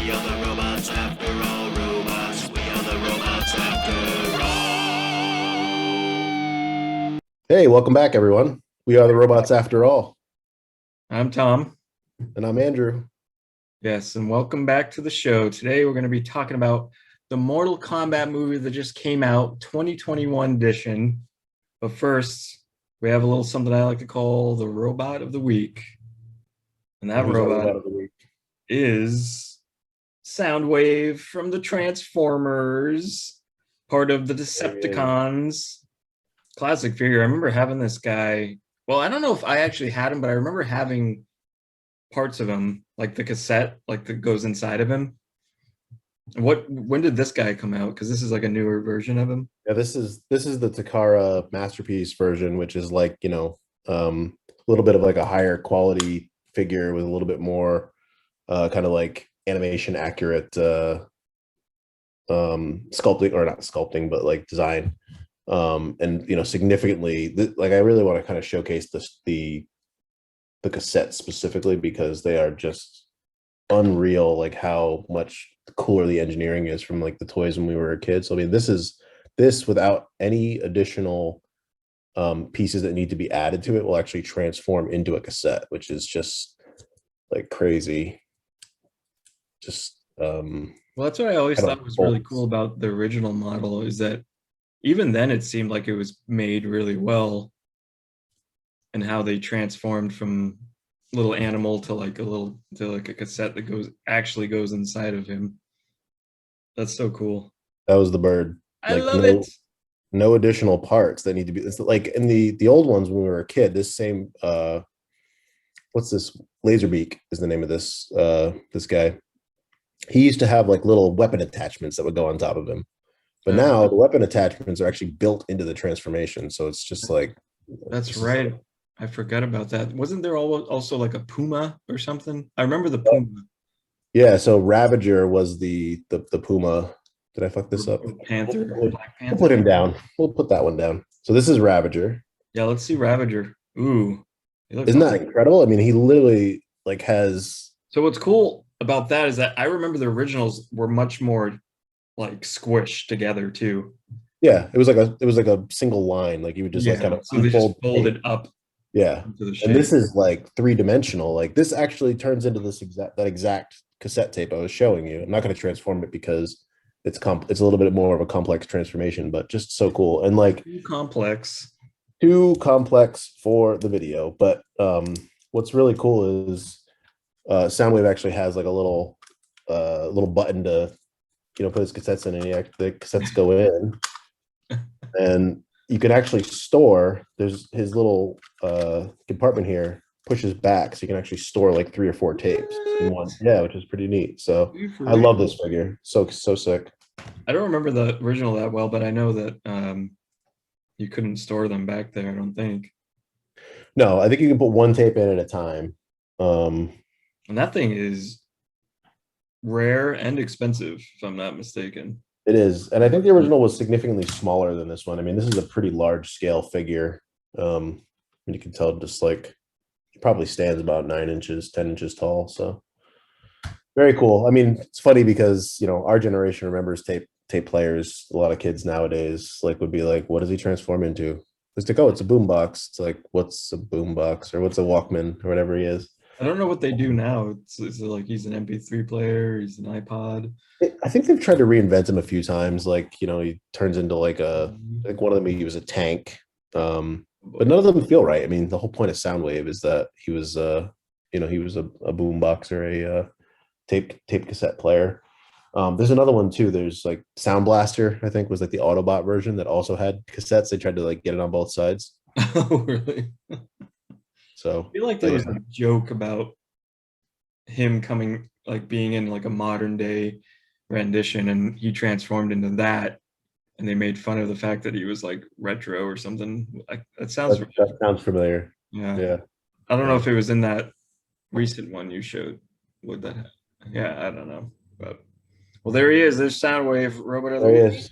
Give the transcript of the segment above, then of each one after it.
We are the robots after all, robots. We are the robots after all. Hey, welcome back, everyone. We are the robots after all. I'm Tom. And I'm Andrew. Yes, and welcome back to the show. Today we're going to be talking about the Mortal Kombat movie that just came out, 2021 edition. But first, we have a little something I like to call the Robot of the Week. And that robot of the week? is Soundwave from the Transformers, part of the Decepticons. Classic figure. I remember having this guy. Well, I don't know if I actually had him, but I remember having parts of him, like the cassette, like that goes inside of him. When did this guy come out? Because this is like a newer version of him. Yeah, this is the Takara Masterpiece version, which is like, a little bit of like a higher quality figure with a little bit more kind of like animation accurate sculpting, or not sculpting, but like design. And significantly, like I really want to kind of showcase the cassettes specifically because they are just unreal, like how much cooler the engineering is from like the toys when we were a kid. So I mean, this without any additional pieces that need to be added to it will actually transform into a cassette, which is just like crazy. Just well, that's what I always thought was really cool about the original model, is that even then it seemed like it was made really well, and how they transformed from little animal to like a cassette that goes inside of him. That's so cool. That was the bird. I love it. No additional parts that need to be. It's like in the old ones when we were a kid. This same what's this? Laserbeak is the name of this guy. He used to have like little weapon attachments that would go on top of him, but now the weapon attachments are actually built into the transformation. So it's just like that's right. I forgot about that. Wasn't there also like a puma or something? I remember the puma. Yeah, so Ravager was the puma. Did I fuck this up? Panther. Black Panther. We'll put him down. We'll put that one down. So this is Ravager. Yeah, let's see Ravager. Ooh. Isn't that incredible? I mean, he literally like has. So what's cool about that is that I remember the originals were much more like squished together too. Yeah, it was like a single line. Like you would just like kind of fold it up. Yeah, and this is like 3-dimensional. Like this actually turns into that exact cassette tape I was showing you. I'm not going to transform it because it's a little bit more of a complex transformation, but just so cool and like too complex for the video. But what's really cool is Soundwave actually has like a little button to put his cassettes in, and the cassettes go in, and you can actually store. There's his little compartment here pushes back, so you can actually store like 3 or 4 tapes in one. Yeah, which is pretty neat. So I love this figure. So sick. I don't remember the original that well, but I know that you couldn't store them back there, I don't think. No, I think you can put 1 tape in at a time. And that thing is rare and expensive, if I'm not mistaken. It is, and I think the original was significantly smaller than this one. I mean, this is a pretty large scale figure. You can tell just like it probably stands about 9 inches, 10 inches tall. So very cool. I mean, it's funny because our generation remembers tape players. A lot of kids nowadays like would be like, "What does he transform into?" It's like, "Oh, it's a boombox." It's like, "What's a boombox?" or "What's a Walkman?" or whatever he is. I don't know what they do now. It's like he's an MP3 player, he's an iPod. I think they've tried to reinvent him a few times. Like, he turns into like one of them, he was a tank. But none of them feel right. I mean, the whole point of Soundwave is that he was he was a boombox or a tape cassette player. There's another one too. There's like Sound Blaster, I think was like the Autobot version that also had cassettes. They tried to like get it on both sides. Oh, really? So I feel like there was a joke about him being in like a modern day rendition, and he transformed into that, and they made fun of the fact that he was like retro or something. That sounds familiar. Yeah. I don't know if it was in that recent one you showed. Would that? Yeah, I don't know. But well, there he is. There's Soundwave, Robot of the Week.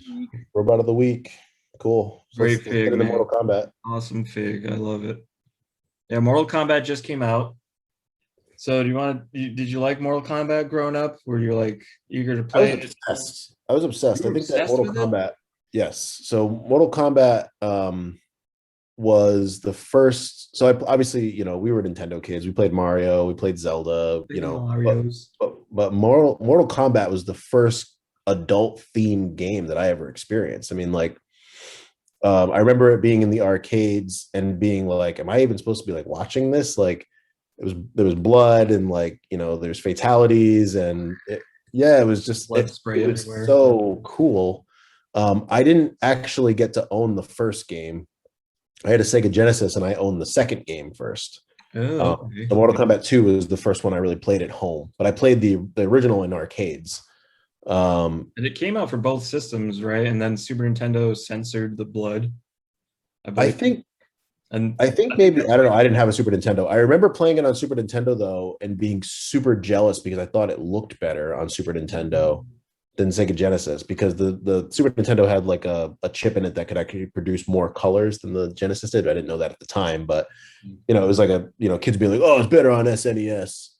Robot of the Week. Cool. Great fig, man. Mortal Kombat. Awesome fig. I love it. Yeah, Mortal Kombat just came out. So do you want to? Did you like Mortal Kombat growing up? Were you like eager to I was play it? obsessed. I was You obsessed. I were think that obsessed Mortal with it. Kombat, yes. So Mortal Kombat was the first. So obviously, we were Nintendo kids. We played Mario, we played Zelda, Big Mario's. but Mortal Kombat was the first adult themed game that I ever experienced. I mean, like, I remember it being in the arcades and being like, am I even supposed to be like watching this? Like, there was blood and like, there's fatalities and yeah, it was just Blood spray it was everywhere. so cool. I didn't actually get to own the first game. I had a Sega Genesis and I owned the second game first. Oh, okay. The Mortal Kombat 2 was the first one I really played at home, but I played the original in arcades. And it came out for both systems, right? And then Super Nintendo censored the blood, I I believe. think And I think maybe I don't know. I didn't have a Super Nintendo. I remember playing it on Super Nintendo though, and being super jealous because I thought it looked better on Super Nintendo than Sega Genesis because the Super Nintendo had like a chip in it that could actually produce more colors than the Genesis did. I didn't know that at the time, but it was like kids being like, oh, it's better on SNES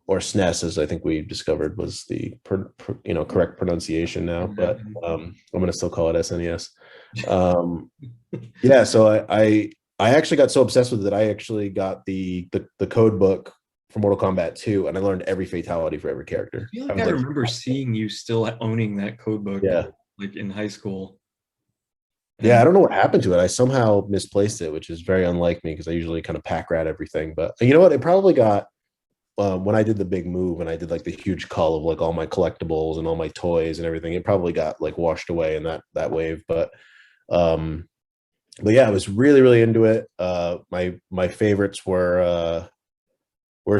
or SNES, as I think we discovered was the correct pronunciation now. But I'm gonna still call it SNES. Yeah, so I actually got so obsessed with it, I actually got the code book for Mortal Kombat 2, and I learned every fatality for every I character. feel I like was I like, remember seeing you still owning that code book, yeah, like in high school. yeah. I And don't know what happened to it. I somehow misplaced it, which is very unlike me because I usually kind of pack rat everything. But you know what? It probably got when I did the big move and I did like the huge cull of like all my collectibles and all my toys and everything. It probably got like washed away in that wave. Um, but yeah, I was really really into it. My favorites were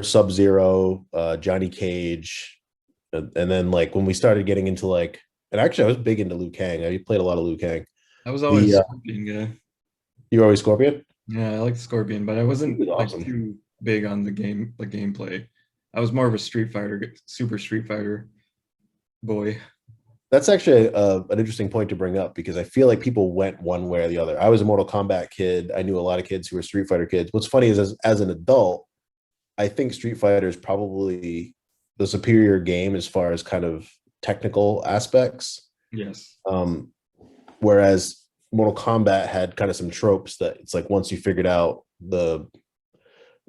Sub Zero, Johnny Cage, and then like when we started getting into like, and actually I was big into Liu Kang. I played a lot of Liu Kang. I was always The Scorpion guy. You were always Scorpion. Yeah, I liked Scorpion, but I He wasn't was like awesome. too big on the gameplay. I was more of a Super Street Fighter boy. That's actually an interesting point to bring up because I feel like people went one way or the other. I was a Mortal Kombat kid. I knew a lot of kids who were Street Fighter kids. What's funny is as an adult, I think Street Fighter is probably the superior game as far as kind of technical aspects. Yes. Whereas Mortal Kombat had kind of some tropes that it's like once you figured out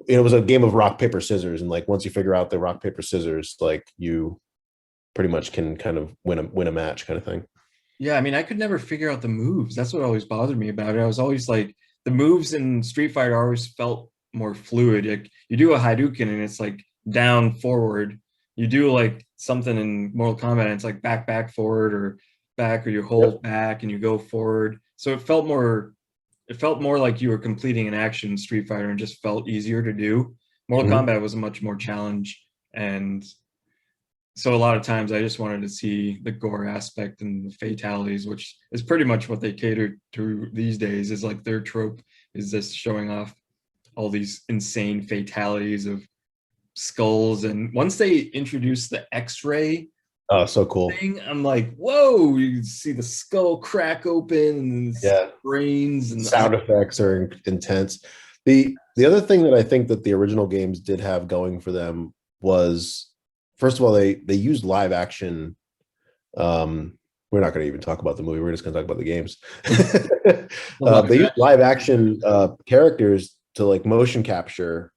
it was a game of rock paper scissors, and like once you figure out the rock paper scissors, like you pretty much can kind of win a match kind of thing. Yeah, I mean, I could never figure out the moves. That's what always bothered me about it. I was always like, the moves in Street Fighter always felt more fluid. Like you do a Hadouken and it's like down, forward. You do like something in Mortal Kombat and it's like back, back, forward, or back, or you hold Yep. back and you go forward. So it felt more like you were completing an action in Street Fighter and just felt easier to do. Mortal Mhm. Kombat was a much more challenge, and so a lot of times I just wanted to see the gore aspect and the fatalities, which is pretty much what they cater to these days. Is like their trope is this showing off all these insane fatalities of skulls. And once they introduce the X-ray Oh, so cool. thing, I'm like, whoa! You see the skull crack open and Yeah. brains and Sound effects are intense. The other thing that I think that the original games did have going for them was, first of all, they used live action. We're not going to even talk about the movie. We're just going to talk about the games. They used live action characters to like motion capture,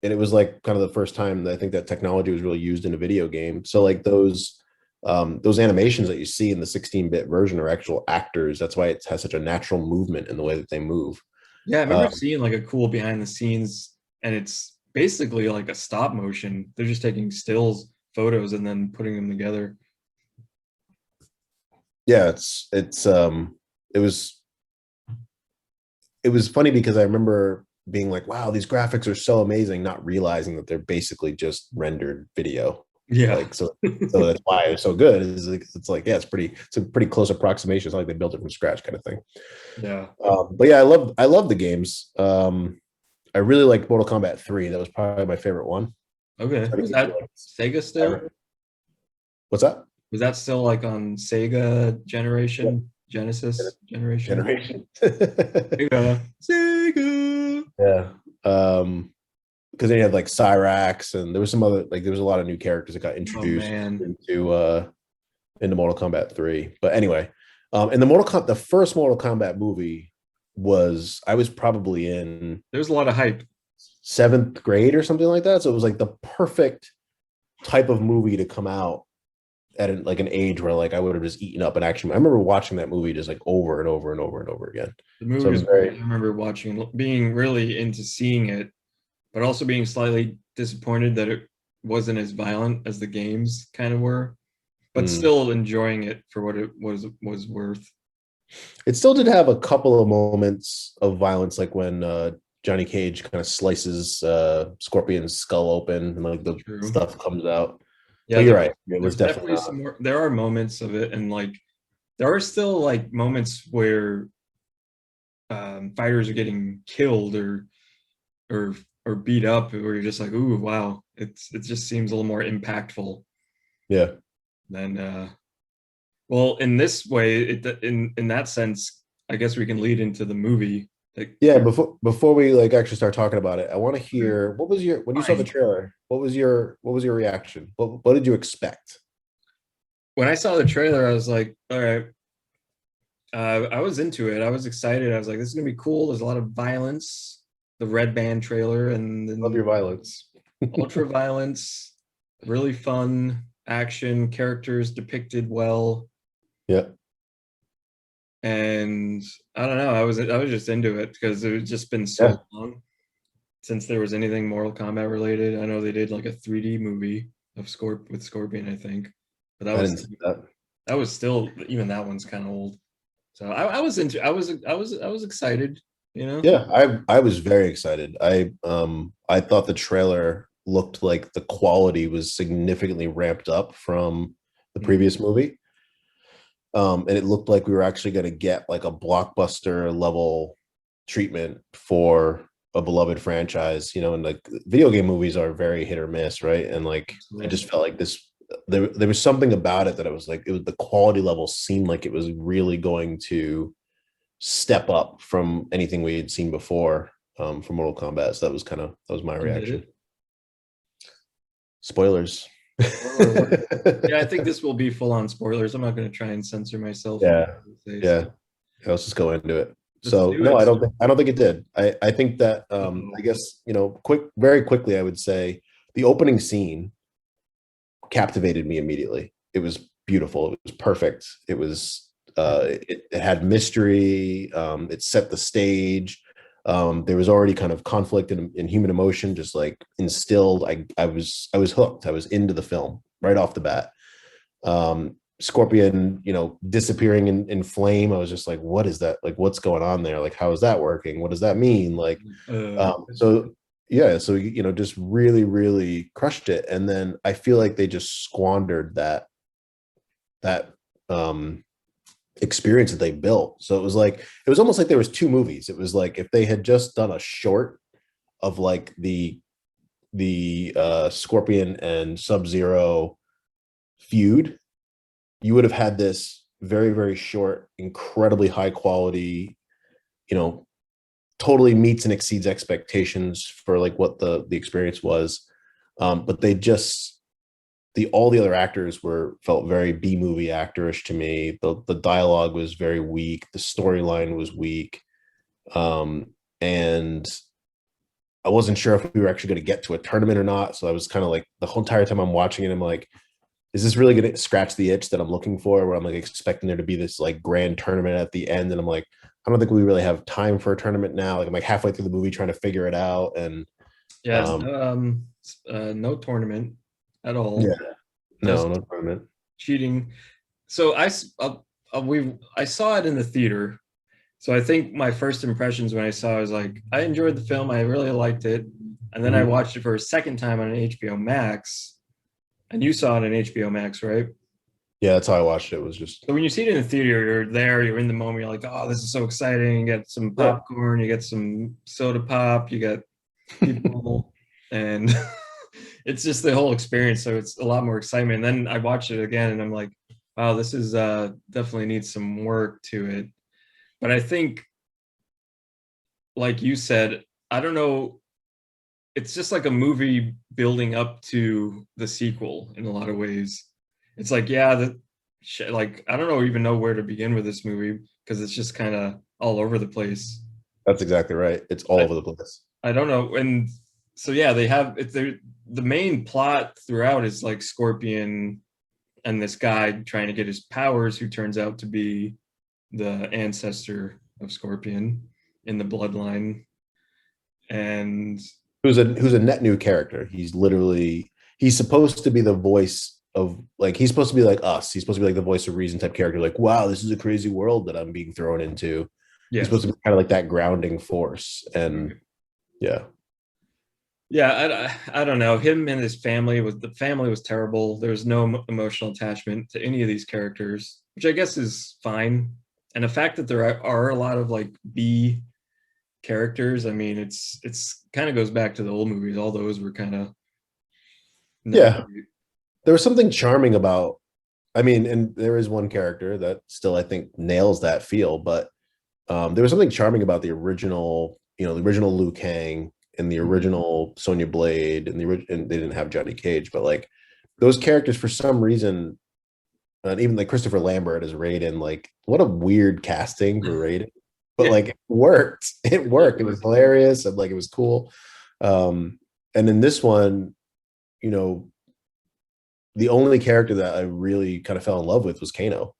and it was like kind of the first time that I think that technology was really used in a video game. So like those animations that you see in the 16-bit version are actual actors. That's why it has such a natural movement in the way that they move. Yeah, I remember Um, seeing like a cool behind the scenes, and it's basically like a stop motion. They're just taking stills, photos, and then putting them together. yeah, it was it was funny because I remember being like, wow, these graphics are so amazing, not realizing that they're basically just rendered video. Yeah. Like so that's why it's so good. It's like, yeah, it's a pretty close approximation. It's not like they built it from scratch kind of thing. Yeah. But yeah, I love the games. I really liked Mortal Kombat 3. That was probably my favorite one. Okay. Try to Was give you, that like, Sega still? what's that? Was that still like on Sega Yep. generation, Genesis generation? Generation. Sega. Sega. Yeah. Um, because they had like Cyrax, and there was some other, like there was a lot of new characters that got introduced man. into Mortal Kombat 3. But anyway, and the first Mortal Kombat movie was, I was probably in There's a lot of hype. 7th grade or something like that. So it was like the perfect type of movie to come out at like an age where like I would have just eaten up an action. I remember watching that movie just like over and over and over and over again. The movie So it was was great. very, I remember watching, being really into seeing it, but also being slightly disappointed that it wasn't as violent as the games kind of were, but mm. still enjoying it for what it was worth. It still did have a couple of moments of violence, like when Johnny Cage kind of slices Scorpion's skull open and like the True. stuff comes out. Yeah, But you're right. It was there's definitely some more. There are moments of it, and like there are still like moments where fighters are getting killed or or beat up, where you're just like, ooh, wow, it just seems a little more impactful yeah. than well, in this way, in that sense, I guess we can lead into the movie. Like, Yeah, before we like actually start talking about it, I want to hear, what was your, when you saw the fine. trailer, what was your reaction? What did you expect? When I saw the trailer, I was like, all right. I was into it. I was excited. I was like, this is gonna be cool. There's a lot of violence. The Red Band trailer, and Love your then violence. ultra violence, really fun action, characters depicted well, Yeah. and I don't know. I was just into it because it had just been Yeah. so long since there was anything Mortal Kombat related. I know they did like a 3D movie of with Scorpion, I think, but I didn't see that. that was still, even that one's kind of old. So I was into, I was excited, you know. Yeah, I was very excited. I thought the trailer looked like the quality was significantly ramped up from the previous movie. And it looked like we were actually going to get like a blockbuster level treatment for a beloved franchise, and like video game movies are very hit or miss, right? And like I Absolutely. just felt like this, there was something about it that I was like, it was, the quality level seemed like it was really going to step up from anything we had seen before, from Mortal Kombat. So that was my And did reaction. it? Spoilers. Spoiler alert. Yeah, I think this will be full on spoilers. I'm not going to try and censor myself. Yeah, Say, yeah. so Let's just go into it. let's So do no, it. I don't think it did. I think that, I Uh-oh. guess, very quickly, I would say the opening scene captivated me immediately. It was beautiful. It was perfect. It was, it had mystery. It set the stage. There was already kind of conflict in human emotion, just like instilled. I was hooked. I was into the film right off the bat. Scorpion, disappearing in flame. I was just like, what is that? Like, what's going on there? Like, how is that working? What does that mean? Like, Uh, so yeah, so just really, really crushed it. And then I feel like they just squandered that experience that they built. So it was almost like there was two movies. It was like if they had just done a short of like the Scorpion and Sub-Zero feud, you would have had this very, very short, incredibly high quality, totally meets and exceeds expectations for like what the experience was. But they just, all the other actors felt very B movie actorish to me. The dialogue was very weak. The storyline was weak. And I wasn't sure if we were actually going to get to a tournament or not. So I was kind of like, the whole entire time I'm watching it, I'm like, is this really going to scratch the itch that I'm looking for? Where I'm like expecting there to be this like grand tournament at the end, and I'm like, I don't think we really have time for a tournament now. Like I'm like halfway through the movie trying to figure it out, and yeah, um, no tournament at yeah, all. no, Just no tournament. cheating. So I saw it in the theater. So I think my first impressions when I saw it was like, I enjoyed the film. I really liked it. And then I Mhm. watched it for a second time on HBO Max. And you saw it on HBO Max, right? Yeah, that's how I watched it. It was just, So when you see it in the theater, you're there, you're in the moment, you're like, oh, this is so exciting. You get some yeah, popcorn, you get some soda pop, you get people, and it's just the whole experience. So it's a lot more excitement. And then I watched it again and I'm like, wow, this is definitely needs some work to it. But I think, like you said, I don't know it's just like a movie building up to the sequel in a lot of ways. It's like, yeah, like I don't know even know where to begin with this movie because it's just kind of all over the place. That's exactly right. It's all I, over the place. I don't know, and so yeah, they have it's the main plot throughout is like Scorpion and this guy trying to get his powers, who turns out to be the ancestor of Scorpion in the bloodline, and Who's a net new character. He's supposed to be the voice of, like, he's supposed to be like us. He's supposed to be like the voice of reason type character. Like, wow, this is a crazy world that I'm being thrown into. He's yes, supposed to be kind of like that grounding force. And yeah. yeah, I don't know. Him and his family was the family was terrible. There was no emotional attachment to any of these characters, which I guess is fine. And the fact that there are a lot of like B characters, I mean, it's kind of goes back to the old movies. All those were kind of Yeah. There was something charming about, I mean, and there is one character that still I think nails that feel, but there was something charming about the original, the original Liu Kang and the original Sonya Blade and and they didn't have Johnny Cage, but like those characters for some reason, and even like Christopher Lambert as Raiden, like what a weird casting for Raiden, but Yeah. like it worked. It worked. It was hilarious and like it was cool. And in this one, you know, the only character that I really kind of fell in love with was Kano.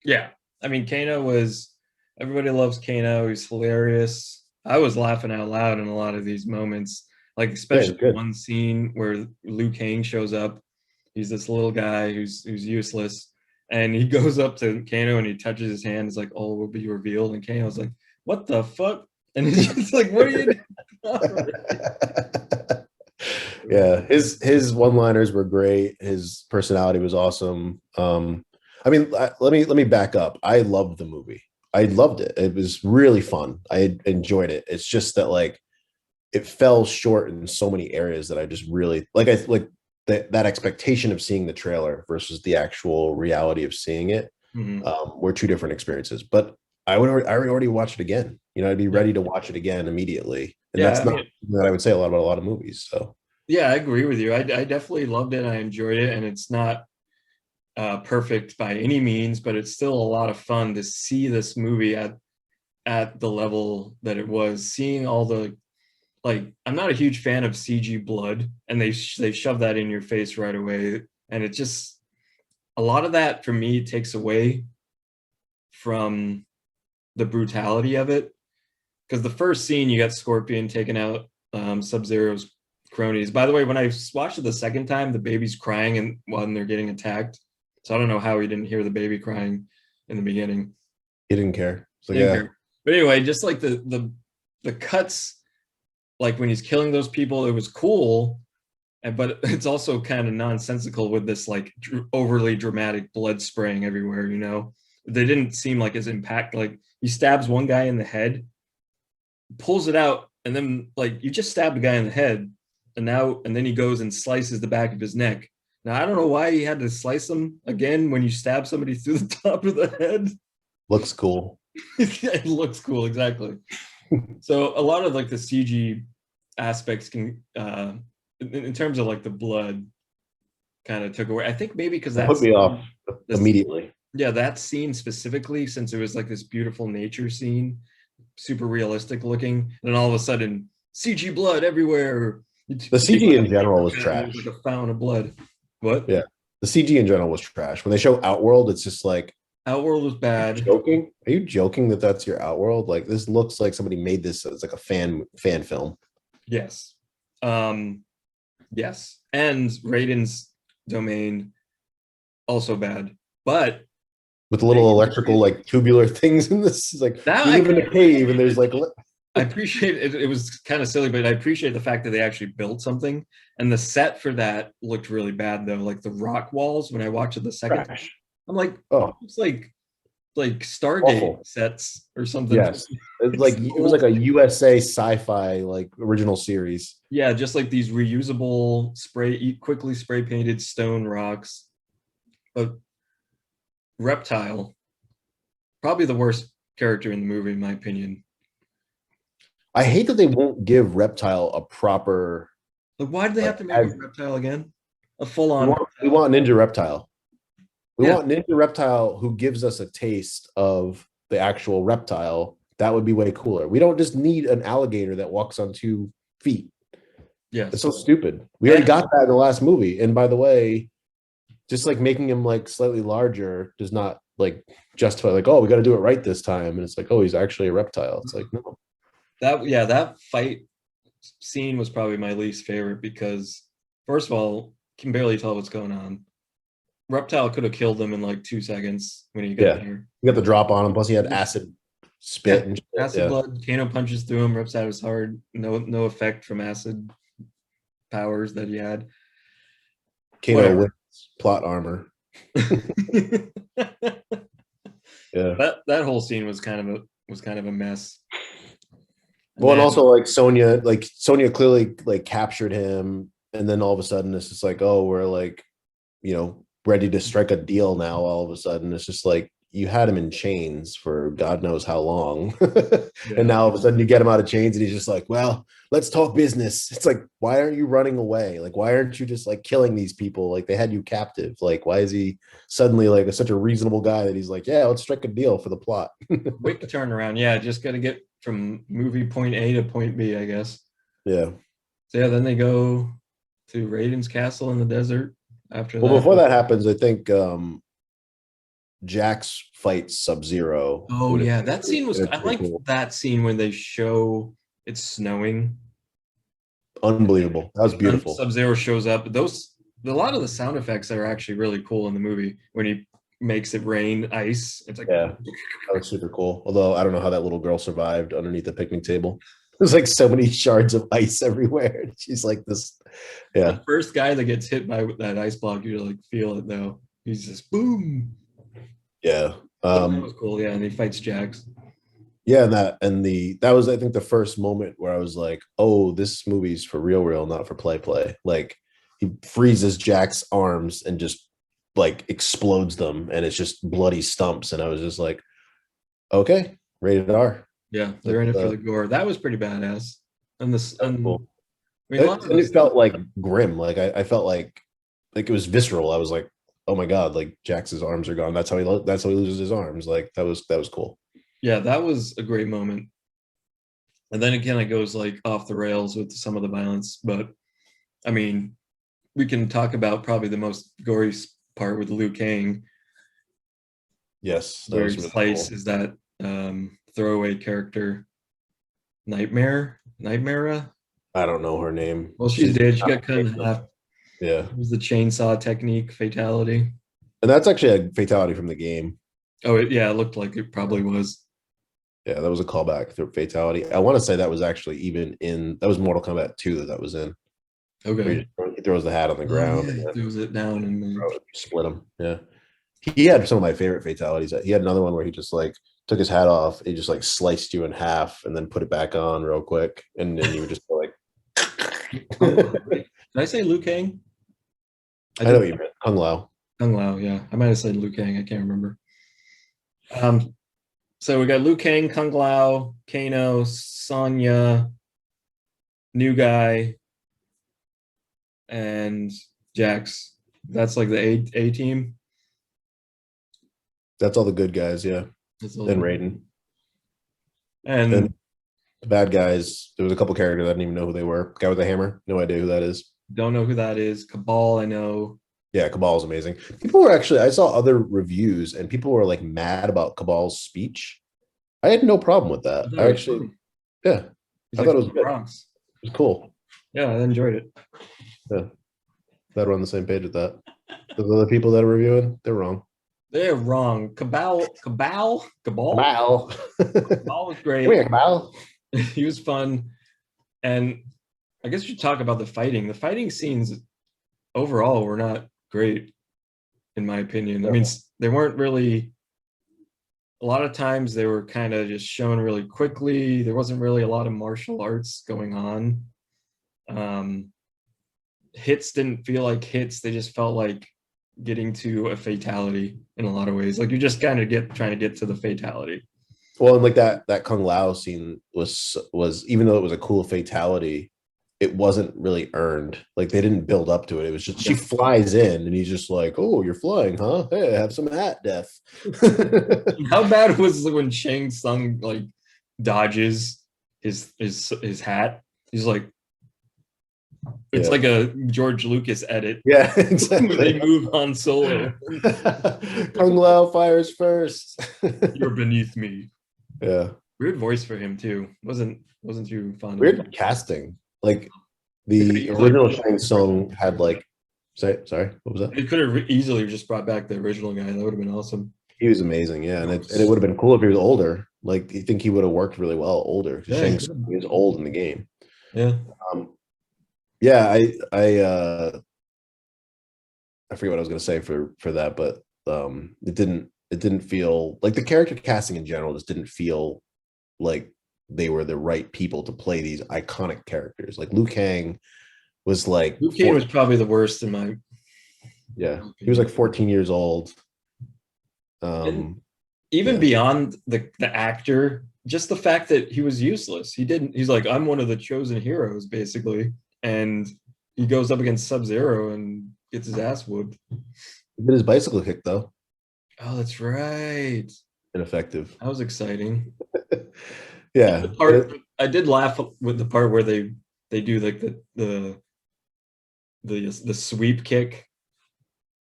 Yeah. I mean, Kano was, everybody loves Kano. He's hilarious. I was laughing out loud in a lot of these moments, like especially good. one scene where Liu Kang shows up. He's this little guy who's useless, and he goes up to Kano and he touches his hand. It's like, all will be revealed. And Kano's like, what the fuck? And he's just like, what are you doing? Yeah, his one-liners were great. His personality was awesome. I mean, let me back up. I loved the movie. I loved it. It was really fun. I enjoyed it. It's just that like it fell short in so many areas that I just really like. I like that expectation of seeing the trailer versus the actual reality of seeing it Mhm. were two different experiences. But I already watch it again. I'd be ready to watch it again immediately. And Yeah, that's I not mean, that I would say a lot about a lot of movies. So yeah, I agree with you. I definitely loved it. I enjoyed it, and it's not perfect by any means, but it's still a lot of fun to see this movie at the level that it was. Seeing all the like, I'm not a huge fan of CG blood, and they shove that in your face right away, and it just a lot of that for me takes away from the brutality of it. Because the first scene, you got Scorpion taking out Sub-Zero's cronies. By the way, when I watched it the second time, the baby's crying and when they're getting attacked. So I don't know how he didn't hear the baby crying in the beginning. he didn't care. So Didn't yeah, care. But anyway, just like the cuts, like when he's killing those people, it was cool, but it's also kind of nonsensical with this like overly dramatic blood spraying everywhere. They didn't seem like as impact. Like he stabs one guy in the head, pulls it out, and then like you just stabbed a guy in the head, and then he goes and slices the back of his neck. Now I don't know why he had to slice him again when you stab somebody through the top of the head. looks cool. It looks cool, exactly. So a lot of like the CG aspects can, in terms of like the blood, kind of took away. I think maybe because It put me off immediately. yeah, that scene specifically, since it was like this beautiful nature scene, super realistic looking, and then all of a sudden CG blood everywhere. The CG in general was trash. Like a fountain of blood. What? Yeah, the CG in general was trash. When they show Outworld, it's just like, Outworld was bad. joking? Are you joking that that's your Outworld? Like this looks like somebody made this as like a fan film. Yes. Yes. And Raiden's domain also bad. But With little electrical like tubular things in this. It's like That you I live in a can- cave and there's like I appreciate it. It was kind of silly, but I appreciate the fact that they actually built something. And the set for that looked really bad though. Like the rock walls, when I watched it the second time, trash. I'm like, Oh, it's like Stargate awful. sets or something. Yes. It's like it was like a USA sci-fi like original series. Yeah, just like these reusable quickly spray painted stone rocks. But Reptile, probably the worst character in the movie, in my opinion. I hate that they won't give Reptile a proper. Like, why did they have Like, to make a reptile again? A full we on. want Ninja Reptile. We Yeah. want Ninja Reptile who gives us a taste of the actual reptile. That would be way cooler. We don't just need an alligator that walks on 2 feet. Yes. It's so stupid. We already got that in the last movie. And by the way, just like making him like slightly larger does not like justify like, oh, we got to do it right this time. And it's like, oh, he's actually a reptile. It's like, no. That fight scene was probably my least favorite because first of all, can barely tell what's going on. Reptile could have killed him in like 2 seconds when he got Yeah. there. You got the drop on him. Plus, he had acid spit and shit. Acid Yeah. blood. Kano punches through him, rips out his heart. No effect from acid powers that he had. Kano Whatever. wins plot armor. Yeah. That whole scene was kind of a mess. Well, and also like Sonya clearly like captured him, and then all of a sudden it's just like, oh, we're like, ready to strike a deal now. All of a sudden, it's just like you had him in chains for God knows how long, and now all of a sudden you get him out of chains, and he's just like, well, let's talk business. It's like, why aren't you running away? Like, why aren't you just like killing these people? Like they had you captive. Like, why is he suddenly like such a reasonable guy that he's like, yeah, let's strike a deal for the plot? quick turnaround. Yeah, just got to get from movie point A to point B, I guess. Yeah. So yeah, then they go to Raiden's castle in the desert. After Well, that, before that happens, I think Jax fights Sub-Zero. oh yeah, that scene was. I like cool. that scene when they show it's snowing. Unbelievable. That was beautiful. Sub-Zero shows up. A lot of the sound effects are actually really cool in the movie when he makes it rain ice. It's like, yeah, that was super cool. Although I don't know how that little girl survived underneath the picnic table. There's like so many shards of ice everywhere. She's like this. Yeah. The first guy that gets hit by that ice block, you like feel it though. He's just boom. Yeah. That was cool. Yeah, and he fights Jax. Yeah, that was I think the first moment where I was like, oh, this movie's for real, not for play. Like he freezes Jack's arms and just like explodes them, and it's just bloody stumps, and I was just like, okay, rated R. Yeah, they're in it for the gore. That was pretty badass. And Cool. I mean, it felt like grim. Like I felt like it was visceral. I was like, oh my god, like Jax's arms are gone. That's how he loses his arms. Like that was cool. Yeah, that was a great moment. And then again, it goes like off the rails with some of the violence. But I mean, we can talk about probably the most gory part with Liu Kang. Yes, where he slices that throwaway character, Nightmare. I don't know her name. Well, she's dead. She got cut in half. Yeah, It was the chainsaw technique fatality. and that's actually a fatality from the game. Oh, it looked like it probably was. Yeah, that was a callback to fatality. I want to say that was actually that was Mortal Kombat 2 that was in. Okay. He throws the hat on the ground. Yeah, he throws it down and split him. Yeah. He had some of my favorite fatalities. He had another one where he just like took his hat off. He just like sliced you in half and then put it back on real quick. And then you would just go like. Did I say Liu Kang? I know what you meant. Kung Lao. Kung Lao, yeah. I might have said Liu Kang. I can't remember. So we got Liu Kang, Kung Lao, Kano, Sonya, new guy, and Jax. That's like the A team. That's all the good guys, yeah. And Raiden. And the bad guys, there was a couple characters I didn't even know who they were. Guy with the hammer, no idea who that is. Don't know who that is. Cabal, I know. Yeah, Cabal is amazing. People were actually, I saw other reviews and people were like mad about Cabal's speech. I had no problem with that. I actually, yeah, I thought it was good. Bronx. It was cool. Yeah, I enjoyed it. Yeah, that we're on the same page with that. The other people that are reviewing, they're wrong. They're wrong. Cabal was great. Come here, Cabal. He was fun, and I guess we should talk about the fighting. The fighting scenes overall were not great, in my opinion. I mean, they weren't really. A lot of times they were kind of just shown really quickly. There wasn't really a lot of martial arts going on. Hits didn't feel like hits. They just felt like getting to a fatality in a lot of ways. Like you just kind of trying to get to the fatality. Well, and like that Kung Lao scene was even though it was a cool fatality, it wasn't really earned. Like they didn't build up to it. It was just she flies in and he's just like, "Oh, you're flying, huh? Hey, have some hat death." How bad was when Shang Tsung like dodges his hat? He's like, it's Yeah. like a George Lucas edit. Yeah, They exactly. move Han Solo. Kung Lao fires first. You're beneath me. Yeah. Weird voice for him too. Wasn't too fond of it. Weird casting. Like They could the easily original brought Shang Tsung had like sorry, what was that? They could have easily just brought back the original guy. That would have been awesome. He was amazing, yeah, and it would have been cool if he was older. Like, you think he would have worked really well older because Yeah, Shang Tsung is old in the game. yeah. Um, yeah, I forget what I was gonna say for that, but it didn't feel like the character casting in general just didn't feel like they were the right people to play these iconic characters. Like Liu Kang was like Liu Kang was probably the worst in my. yeah, he was like 14 years old. Even Yeah. beyond the actor, just the fact that he was useless. He's like, I'm one of the chosen heroes, basically. And he goes up against Sub-Zero and gets his ass whooped. He did his bicycle kick though, Oh, that's right. ineffective. That was exciting. Yeah, The part I did laugh with the part where they do like the sweep kick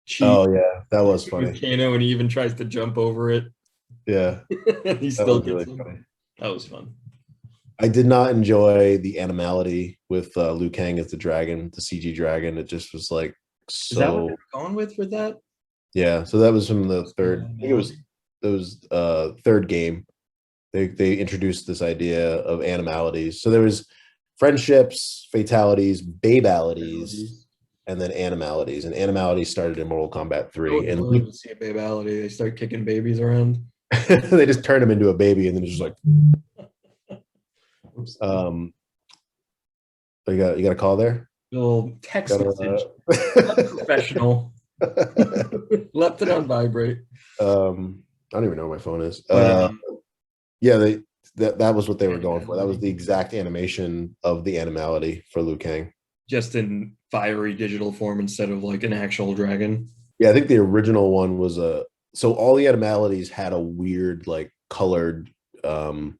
cheat oh yeah, that was with funny. Kano, and he even tries to jump over it. Yeah, He that still was really gets him. funny. That was fun. I did not enjoy the animality with Liu Kang as the dragon, the CG dragon. It just was like Is that what so. they were going with for that? Yeah, so that was from the third. I think it was third game. They introduced this idea of animalities. So there was friendships, fatalities, babalities, and then animalities. And animalities started in Mortal Kombat I 3. would And love to see a babality. They start kicking babies around. they just turned him into a baby, and then it's just like, Oops. you got a call there? Little text message. Gotta, Professional. Left it on vibrate. I don't even know where my phone is. But, Yeah, that was what they were going for. That was the exact animation of the animality for Liu Kang. just in fiery digital form instead of like an actual dragon. Yeah, I think the original one was so all the animalities had a weird like colored it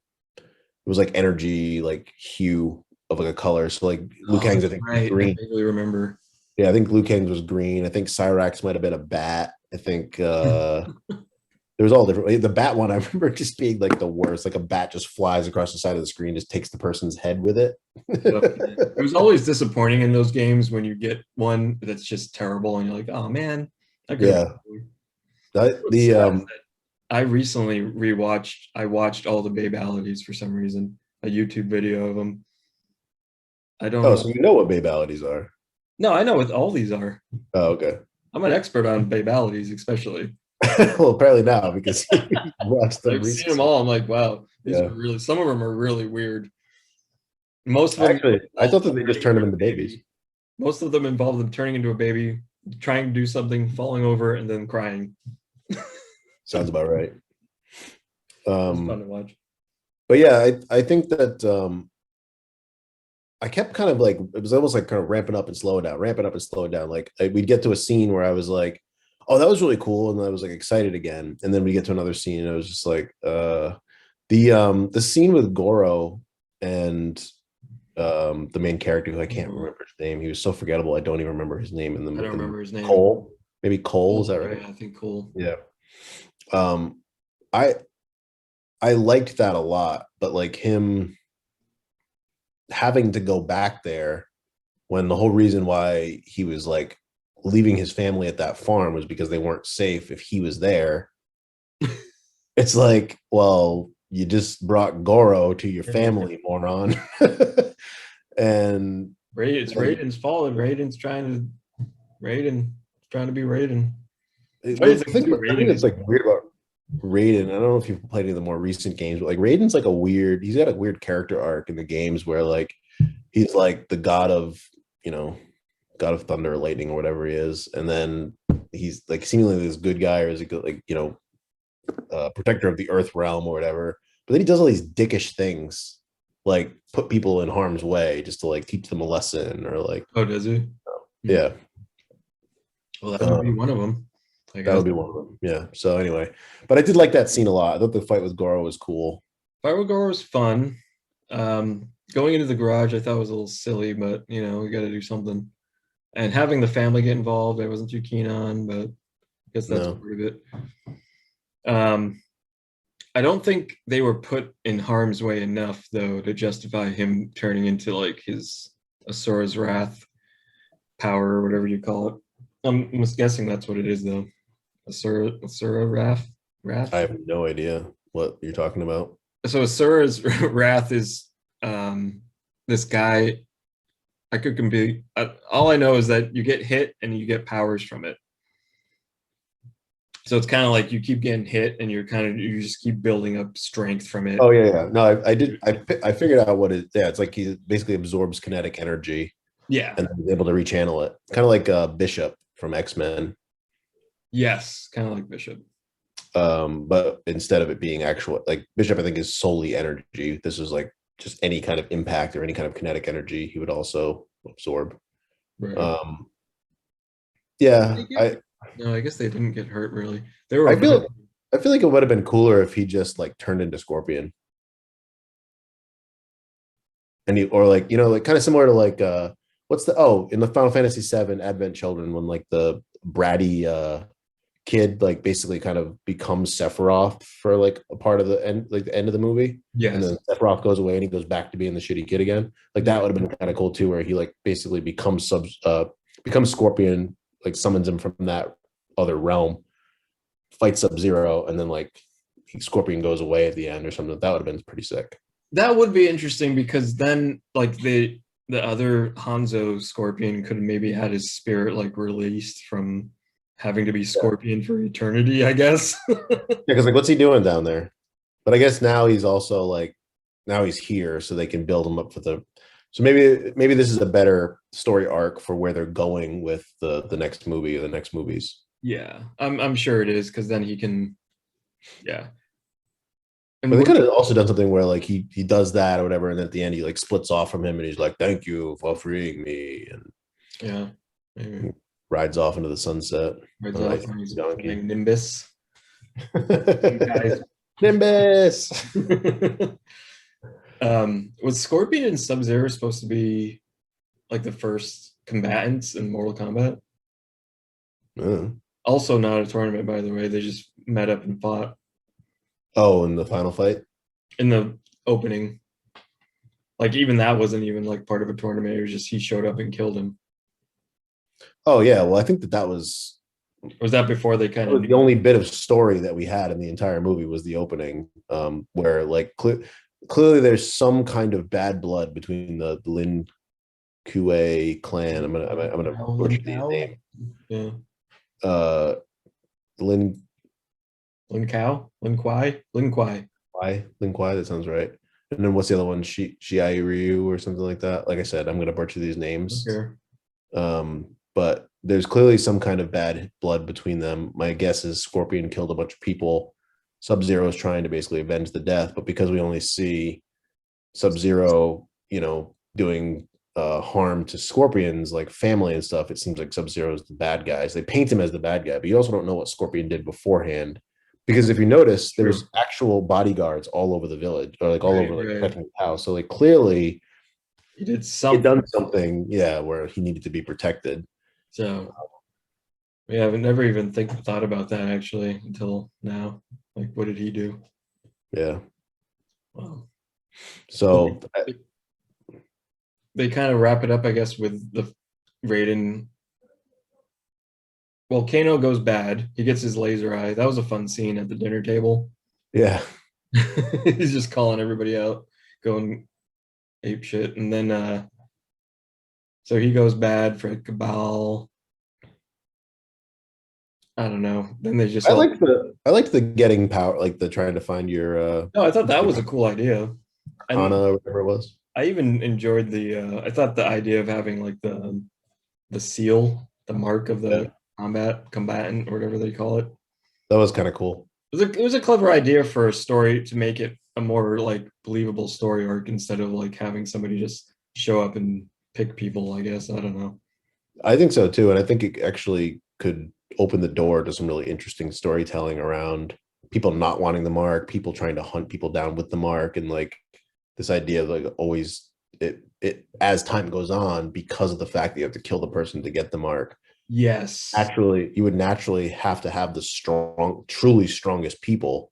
was like energy like hue of like a color. So like Liu Kang's I think right. green. I vaguely remember. Yeah, I think Liu Kang's was green. I think Cyrax might have been a bat. I think there was all different. The bat one, I remember just being like the worst. Like a bat just flies across the side of the screen, just takes the person's head with it. It was always disappointing in those games when you get one that's just terrible and you're like, oh man. Yeah. I recently I watched all the babalities for some reason, a YouTube video of them. I don't know. So you know what babalities are. No, I know what all these are. Oh, okay. I'm an expert on babalities, especially. Well, apparently now because you watched them I've recently. seen them all. I'm like, wow, these Yeah. are really. Some of them are really weird. Most of them. Actually, I thought that they just turned them into babies. Most of them involve them turning into a baby, trying to do something, falling over, and then crying. Sounds about right. It's fun to watch. But yeah, I think that I kept kind of like it was almost like kind of ramping up and slowing down, ramping up and slowing down. Like we'd get to a scene where I was like, "Oh, that was really cool," and I was like excited again. And then we get to another scene, and I was just like, the scene with Goro and the main character who I can't remember his name. He was so forgettable. I don't even remember his name. I don't remember his name. Cole, maybe Cole. Is that right? Yeah, I think Cole. Yeah. I liked that a lot, but like him having to go back there when the whole reason why he was like leaving his family at that farm was because they weren't safe if he was there. It's like, well, you just brought Goro to your family, moron. And It's Raiden's fault. Raiden's trying to be Raiden. I think it's like weird about Raiden. I don't know if you've played any of the more recent games, but like Raiden's like he's got a weird character arc in the games where like he's like the god of thunder or lightning or whatever he is, and then he's like seemingly this good guy or is like protector of the earth realm or whatever, But then he does all these dickish things, like put people in harm's way just to like teach them a lesson or like, Oh, does he? yeah, Well, that would be one of them. I that guess. would be one of them. Yeah. So anyway, but I did like that scene a lot. I thought the fight with Goro was cool. Fight with Goro was fun. Going into the garage, I thought was a little silly, but you know, we got to do something. And having the family get involved, I wasn't too keen on, but I guess that's No. part of it. I don't think they were put in harm's way enough, though, to justify him turning into like his Asura's Wrath power or whatever you call it. I'm just guessing that's what it is, though. Asura Wrath. I have no idea what you're talking about. So Asura's Wrath is this guy. I could compete. All I know is that you get hit and you get powers from it. So it's kind of like you keep getting hit and you just keep building up strength from it. Oh yeah. No, I figured out what it. Yeah, it's like he basically absorbs kinetic energy. Yeah. And then is able to rechannel it, kind of like Bishop from X-Men. Yes, kind of like Bishop. But instead of it being actual, like Bishop, I think is solely energy. This is like just any kind of impact or any kind of kinetic energy he would also absorb. Right. Yeah, No, I guess they didn't get hurt really. They were. I feel like it would have been cooler if he just like turned into Scorpion, and or like like kind of similar to like in the Final Fantasy VII Advent Children when like the bratty kid like basically kind of becomes Sephiroth for like a part of the end, like the end of the movie. Yes. And then Sephiroth goes away and he goes back to being the shitty kid again. Like that would have been kind of cool too, where he like basically becomes Scorpion, like summons him from that other realm, fights Sub-Zero, and then like Scorpion goes away at the end or something. That would have been pretty sick. That would be interesting because then like the other Hanzo Scorpion could have maybe had his spirit like released from having to be Scorpion for eternity, I guess. Because like what's he doing down there? But I guess now he's also like he's here, so they can build him up for the. So maybe this is a better story arc for where they're going with the next movie or the next movies. Yeah, I'm sure it is because then he can. Yeah. And but they could have also done something where like he does that or whatever, and at the end he like splits off from him and he's like, "Thank you for freeing me," and yeah, maybe rides off into the sunset. rides off and he's playing Nimbus. Nimbus. Was Scorpion and Sub-Zero supposed to be like the first combatants in Mortal Kombat? Also not a tournament, by the way. They just met up and fought. Oh, in the final fight? In the opening. Like even that wasn't even like part of a tournament. It was just he showed up and killed him. Oh yeah, well I think that was. Was that before they kind of the only bit of story that we had in the entire movie was the opening, where like clearly there's some kind of bad blood between the Lin Kuei clan. I'm gonna butcher the name. Yeah. Lin Kwai. That sounds right. And then what's the other one? Shiai Ryu or something like that. Like I said, I'm gonna butcher these names. Okay. But there's clearly some kind of bad blood between them. My guess is Scorpion killed a bunch of people. Sub-Zero is trying to basically avenge the death, but because we only see Sub-Zero, doing harm to Scorpion's like family and stuff, it seems like Sub-Zero is the bad guys. They paint him as the bad guy, but you also don't know what Scorpion did beforehand. Because if you notice, there's actual bodyguards all over the village, or like all over the house. So like clearly, he did something. He done something, where he needed to be protected. So yeah, I've never even thought about that actually until now. Like, what did he do? Yeah. Wow. So they kind of wrap it up, I guess, with the Raiden. Well, Kano goes bad. He gets his laser eye. That was a fun scene at the dinner table. Yeah. He's just calling everybody out, going ape shit. And then so he goes bad for Cabal. I don't know. Then they just I like the getting power, like the trying to find your No, I thought that was a cool idea. Kana or whatever it was. I even enjoyed I thought the idea of having like the seal, the mark of the combatant or whatever they call it. That was kind of cool. It was a clever idea for a story to make it a more like believable story arc instead of like having somebody just show up and pick people, I guess. I don't know. I think so too, and I think it actually could open the door to some really interesting storytelling around people not wanting the mark, people trying to hunt people down with the mark, and like this idea of like always it as time goes on, because of the fact that you have to kill the person to get the mark. Yes. Actually, you would naturally have to have the strong, truly strongest people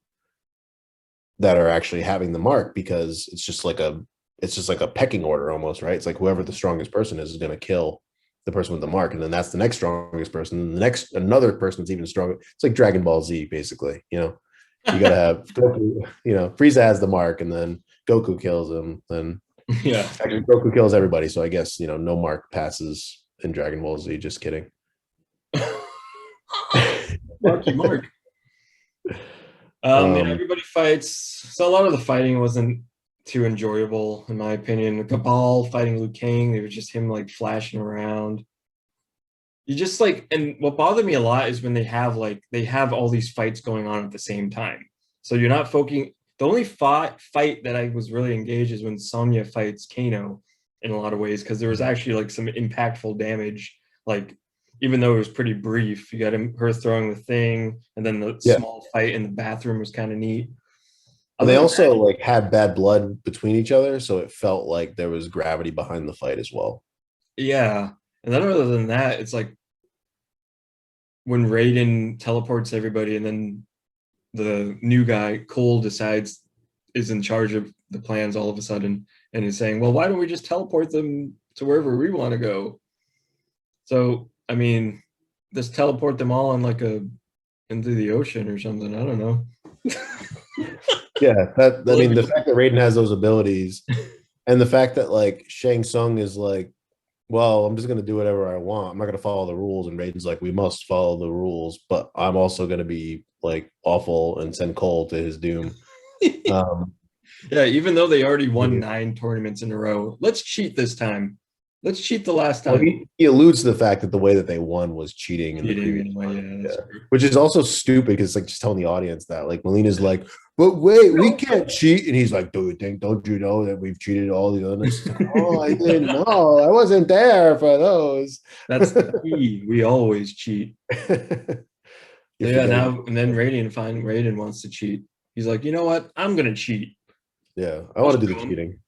that are actually having the mark, because it's just like a pecking order almost, right? It's like whoever the strongest person is going to kill the person with the mark, and then that's the next strongest person, and the next another person's even stronger. It's like Dragon Ball Z, basically. You got to have Goku. Frieza has the mark, and then Goku kills him. Then Yeah. actually, Goku kills everybody. So I guess no mark passes in Dragon Ball Z. Just kidding. Marky Mark. Everybody fights. So a lot of the fighting wasn't too enjoyable, in my opinion. The Cabal fighting Liu Kang, it was just him like flashing around. You just like, and what bothered me a lot is when they have all these fights going on at the same time. So you're not focusing. The only fight that I was really engaged is when Sonya fights Kano in a lot of ways, because there was actually like some impactful damage. Like, even though it was pretty brief, you got her throwing the thing, and then the small fight in the bathroom was kind of neat. And they also like had bad blood between each other, so it felt like there was gravity behind the fight as well. Yeah. And then other than that, it's like when Raiden teleports everybody, and then the new guy, Cole, is in charge of the plans all of a sudden, and is saying, well, why don't we just teleport them to wherever we want to go? So, I mean, just teleport them all into the ocean or something. I don't know. Yeah, the fact that Raiden has those abilities, and the fact that like Shang Tsung is like, well, I'm just gonna do whatever I want. I'm not gonna follow the rules, and Raiden's like, we must follow the rules, but I'm also gonna be like awful and send Cole to his doom. Yeah, even though they already won 9 tournaments in a row, let's cheat this time. Let's cheat the last time. Well, he alludes to the fact that the way that they won was cheating in the previous which is also stupid, because it's like just telling the audience that like Melina's like, but wait, we can't cheat, and he's like, don't you know that we've cheated all the others? Like, oh, I didn't know, I wasn't there for those. That's the key. We always cheat. Now and then Raiden wants to cheat. He's like, you know what? I'm gonna cheat. Yeah, I want to do the cheating.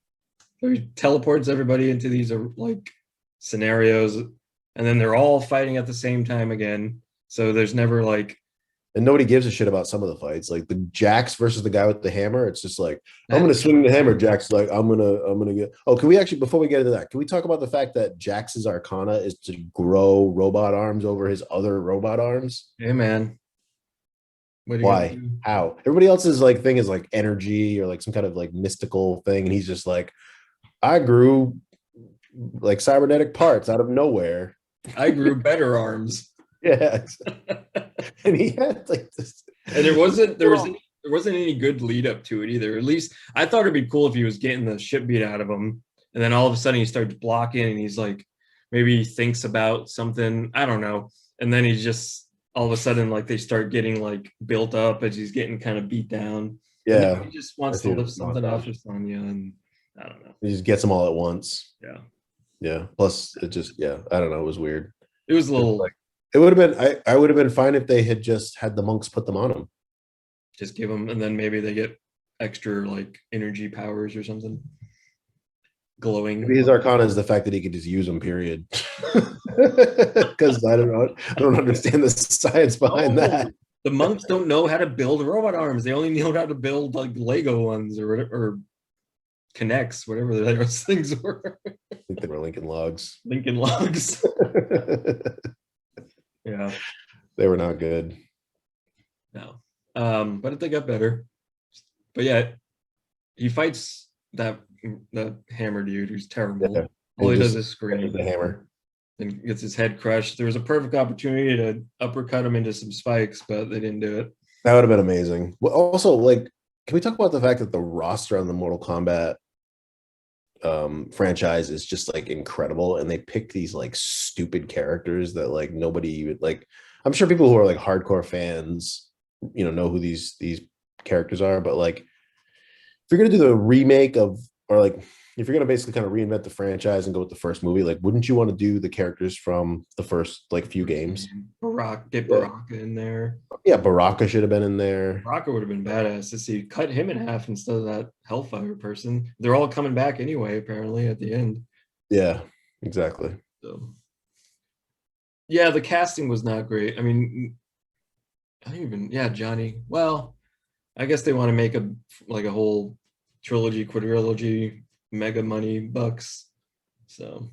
So he teleports everybody into these like scenarios, and then they're all fighting at the same time again. So there's never like, and nobody gives a shit about some of the fights. Like the Jax versus the guy with the hammer. It's just like, I'm gonna swing the hammer. Jax like, I'm gonna get. Oh, can we actually, before we get into that, can we talk about the fact that Jax's arcana is to grow robot arms over his other robot arms? Hey man. Why? How? Everybody else's like thing is like energy or like some kind of like mystical thing, and he's just like, I grew like cybernetic parts out of nowhere. I grew better arms. Yeah. And he had like this. And there wasn't any good lead up to it either. At least I thought it'd be cool if he was getting the shit beat out of him, and then all of a sudden he starts blocking, and he's like, maybe he thinks about something. I don't know. And then he's just all of a sudden like they start getting like built up as he's getting kind of beat down. Yeah. He just wants to lift something off of Sonya, and I don't know. He just gets them all at once. Yeah. Yeah. Plus, it just, I don't know. It was weird. It was a little like, it would have been, I would have been fine if they had just had the monks put them on him. Just give them, and then maybe they get extra like energy powers or something. Glowing. Maybe his arcana is the fact that he could just use them, period. Because I don't understand the science behind that. The monks don't know how to build robot arms. They only know how to build like Lego ones or whatever, or Connects, whatever those things were. I think they were Lincoln Logs. Lincoln Logs. Yeah. They were not good. No. But they got better. But yeah, he fights that hammer dude who's terrible. Yeah. All he does is scream. The hammer. And gets his head crushed. There was a perfect opportunity to uppercut him into some spikes, but they didn't do it. That would have been amazing. Well, also, like, can we talk about the fact that the roster on the Mortal Kombat franchise is just like incredible, and they pick these like stupid characters that like nobody even like. I'm sure people who are like hardcore fans, know who these characters are, but like you're gonna do the remake of, or like if you're gonna basically kind of reinvent the franchise and go with the first movie, like wouldn't you want to do the characters from the first like few games? Get Yeah. Baraka in there. Yeah, Baraka should have been in there. Baraka would have been badass to see. Cut him in half instead of that Hellfire person. They're all coming back anyway, apparently, at the end. Yeah, exactly. So, yeah, the casting was not great. I mean, I don't even, yeah, Johnny. Well, I guess they want to make a whole trilogy, quadrilogy, mega money bucks. So,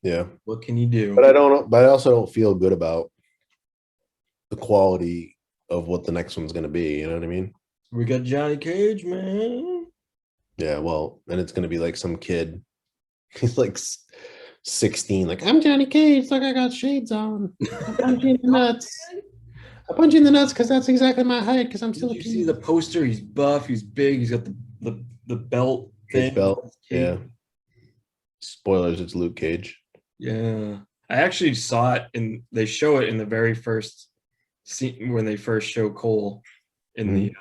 Yeah, what can you do? but I don't know. But I also don't feel good about the quality of what the next one's gonna be. You know what I mean? We got Johnny Cage, man. Yeah. Well, and it's gonna be like some kid. He's like 16. Like I'm Johnny Cage. Like I got shades on. I punch you in the nuts. I punch you in the nuts because that's exactly my height. Because I'm still Did a you kid. see the poster? He's buff. He's big. He's got the belt Cage thing. belt. Cape. Yeah. Spoilers. It's Luke Cage. Yeah. I actually saw it, and they show it in the very first scene when they first show Cole in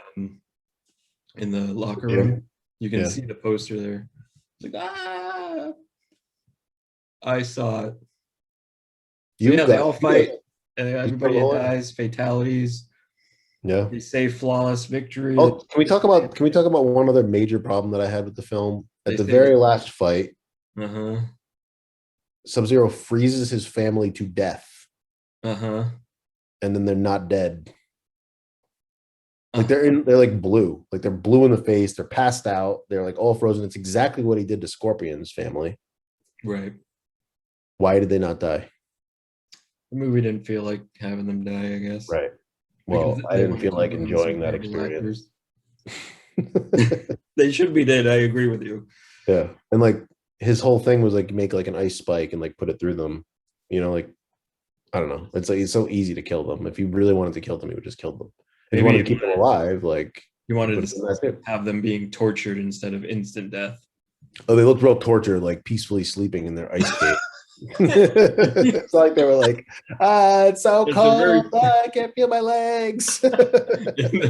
the locker Yeah. room. You can Yeah. see the poster there. It's like, ah, I saw it. So yeah, they all fight, and everybody dies, fatalities. Yeah. They say flawless victory. Oh, can we talk about one other major problem that I had with the film? At the very last fight, Sub-Zero freezes his family to death. And then they're not dead. Like they're like blue. Like they're blue in the face. They're passed out. They're like all frozen. It's exactly what he did to Scorpion's family. Right. Why did they not die? The movie didn't feel like having them die, I guess. Right. Well, I didn't feel like enjoying that experience. They should be dead. I agree with you. Yeah. And like his whole thing was like make like an ice spike and like put it through them. You know, like I don't know. It's like it's so easy to kill them. If you really wanted to kill them, you would just kill them. If you wanted to keep them alive, like you wanted to have them being tortured instead of instant death. Oh, they looked real tortured, like peacefully sleeping in their ice cave. It's like they were like, it's so cold. I can't feel my legs.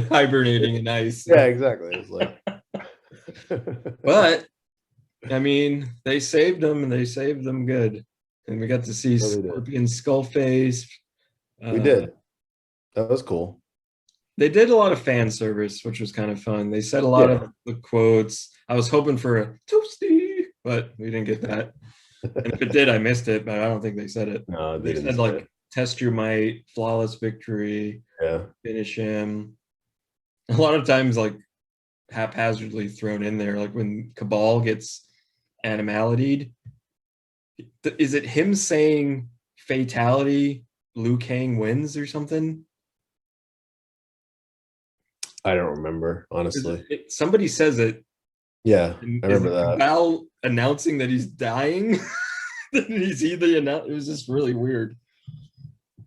Hibernating in ice. Yeah, exactly. It's like, but I mean, they saved them, and they saved them good. And we got to see Scorpion skull face. We did. That was cool. They did a lot of fan service, which was kind of fun. They said a lot of the quotes. I was hoping for a toasty, but we didn't get that. And if it did, I missed it, but I don't think they said it. No, they said like test your might, flawless victory, finish him. A lot of times, like haphazardly thrown in there, like when Cabal gets animality'd. Is it him saying fatality, Liu Kang wins or something? I don't remember, honestly. Somebody says it. Yeah, I remember that. Cabal announcing that he's dying. He's either announced. It was just really weird.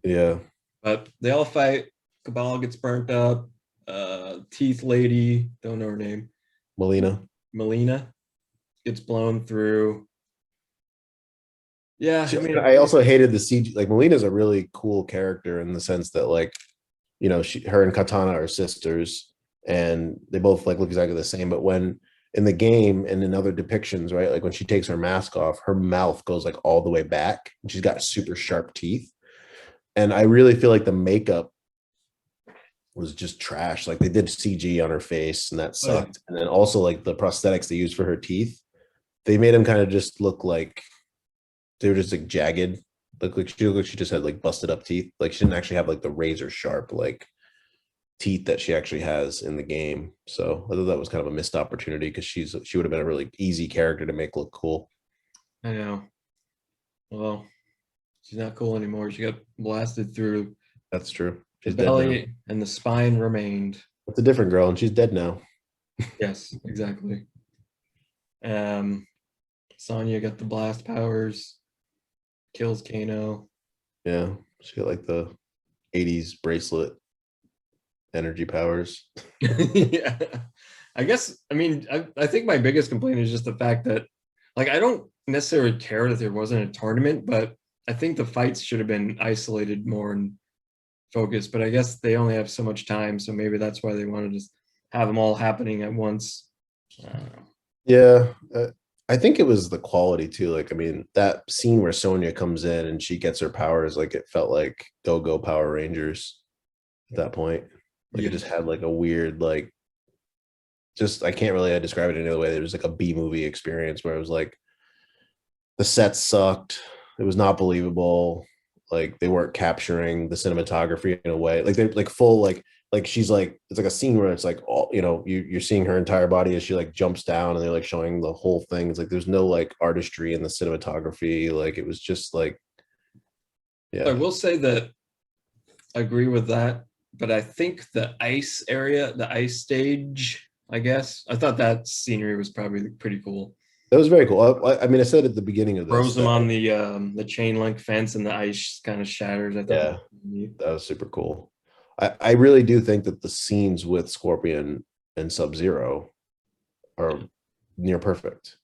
Yeah. But they all fight. Cabal gets burnt up. Teeth lady, don't know her name. Melina gets blown through. Yeah, I mean, I also hated the CG. Like Melina's a really cool character in the sense that, like, you know, her and Katana are sisters, and they both like look exactly the same. But when in the game and in other depictions, right, like when she takes her mask off, her mouth goes like all the way back, and she's got super sharp teeth. And I really feel like the makeup was just trash. Like they did CG on her face, and that sucked. And then also like the prosthetics they used for her teeth, they made them kind of just look like they were just like jagged. Looked like she just had like busted up teeth. Like she didn't actually have like the razor sharp like teeth that she actually has in the game. So I thought that was kind of a missed opportunity because she would have been a really easy character to make look cool. I know. Well, she's not cool anymore. She got blasted through. That's true. She's the belly and the spine remained. That's a different girl, and she's dead now. Yes, exactly. Sonya got the blast powers. Kills Kano. Yeah, she got like the 80s bracelet energy powers. Yeah. I guess, I mean, I think my biggest complaint is just the fact that, like, I don't necessarily care that there wasn't a tournament, but I think the fights should have been isolated more and focused. But I guess they only have so much time, so maybe that's why they wanted to have them all happening at once. Yeah, I think it was the quality too. Like, I mean, that scene where Sonya comes in and she gets her powers, like it felt like Go Power Rangers at that point. Like it Yeah. just had like a weird, like, just I can't really describe it any other way. There was like a B movie experience where it was like the sets sucked. It was not believable. Like they weren't capturing the cinematography in a way. Like they're like full like she's like it's like a scene where it's like all you're seeing her entire body as she like jumps down and they're like showing the whole thing. It's like there's no like artistry in the cinematography. Like it was just like I yeah. will say that I agree with that, but I think the ice area, the ice stage, I guess, I thought that scenery was probably pretty cool. That was very cool. I mean, I said at the beginning of this Throws them that on the chain link fence and the ice kind of shatters. I thought that yeah, was neat. that was super cool. I really do think that the scenes with Scorpion and Sub-Zero are near perfect.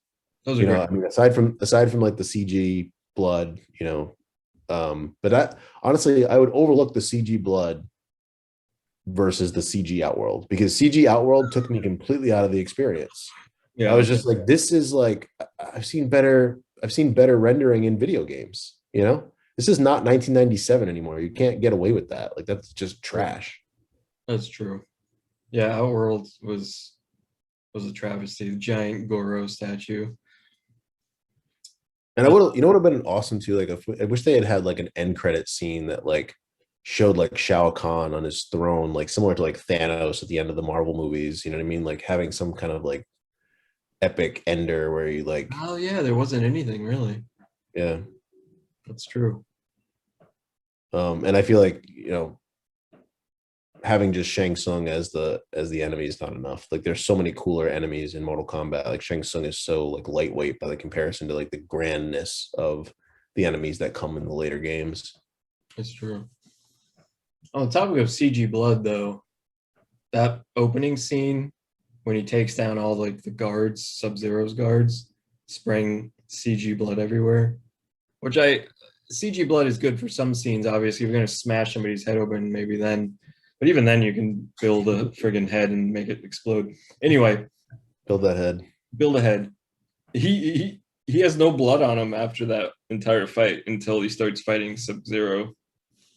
Those are great. I mean, aside from like the CG blood, but that honestly, I would overlook the CG blood versus the CG Outworld because CG Outworld took me completely out of the experience. I Yeah. was just like, this is like I've seen better rendering in video games. This is not 1997 anymore. You can't get away with that. Like that's just trash. That's true. Yeah, Outworld was a travesty. The giant Goro statue. And I would, would have been awesome too. Like, I wish they had like an end credit scene that like showed like Shao Kahn on his throne, like similar to like Thanos at the end of the Marvel movies. You know what I mean? Like having some kind of like epic ender where you like, Oh yeah, there wasn't anything really. yeah. That's true. And I feel like having just Shang Tsung as the enemy is not enough. Like, there's so many cooler enemies in Mortal Kombat. Like Shang Tsung is so like lightweight by the comparison to like the grandness of the enemies that come in the later games. It's true. On the topic of CG blood, though, that opening scene when he takes down all like the guards, Sub-Zero's guards, spraying CG blood everywhere. Which CG blood is good for some scenes. Obviously, if you're gonna smash somebody's head open, maybe then. But even then, you can build a friggin' head and make it explode. Anyway, Build that head. build a head. He has no blood on him after that entire fight until he starts fighting Sub-Zero.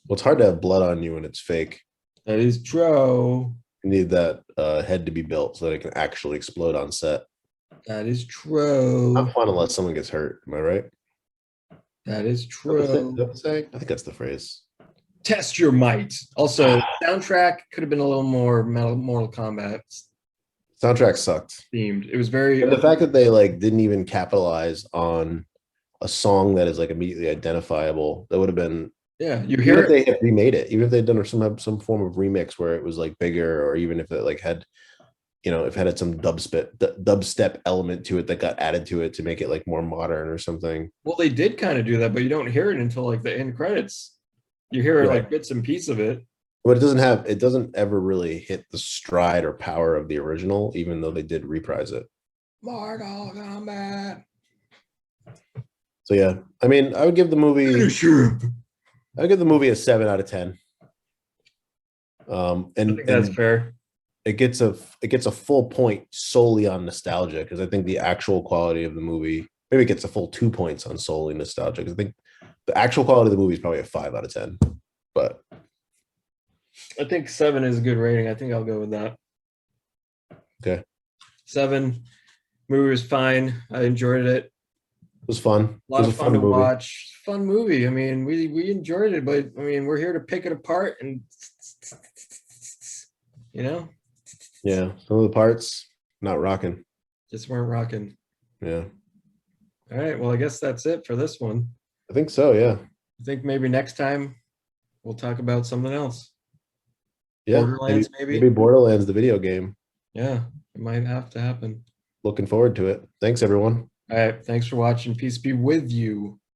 Well, it's hard to have blood on you when it's fake. That is true. You need that head to be built so that it can actually explode on set. That is true. Not fun unless someone gets hurt. Am I right? That is Is that true. what they say? I think that's the phrase. Test your might. Also, soundtrack could have been a little more Mortal Kombat Soundtrack sucked. themed. It was very And the fact that they like didn't even capitalize on a song that is like immediately identifiable, that would have been yeah. You even hear if they it. had remade it, even if they'd done some form of remix where it was like bigger, or even if it like had, if it had some dubstep element to it that got added to it to make it like more modern or something. Well, they did kind of do that, but you don't hear it until like the end credits. You hear Right. like bits and pieces of it. But it doesn't ever really hit the stride or power of the original, even though they did reprise it. Mortal Kombat. So yeah, I mean, I would give the movie a 7 out of 10. I And think that's fair. it gets a full point solely on nostalgia, because I think the actual quality of the movie, maybe it gets a full 2 points on solely nostalgia, because I think the actual quality of the movie is probably a 5 out of 10. But I think 7 is a good rating. I think I'll go with that. okay, 7. Movie was fine. I enjoyed it. it was fun. A lot It was of a fun to movie. watch. Fun movie. I mean, we enjoyed it, but I mean, we're here to pick it apart and Yeah, some of the parts not rocking. just weren't rocking. Yeah, All right. Well, I guess that's it for this one. I think so. Yeah, I think maybe next time we'll talk about something else. yeah. Borderlands, maybe? Maybe Borderlands, the video game. Yeah, it might have to happen. Looking forward to it. Thanks, everyone. All right. Thanks for watching. Peace be with you.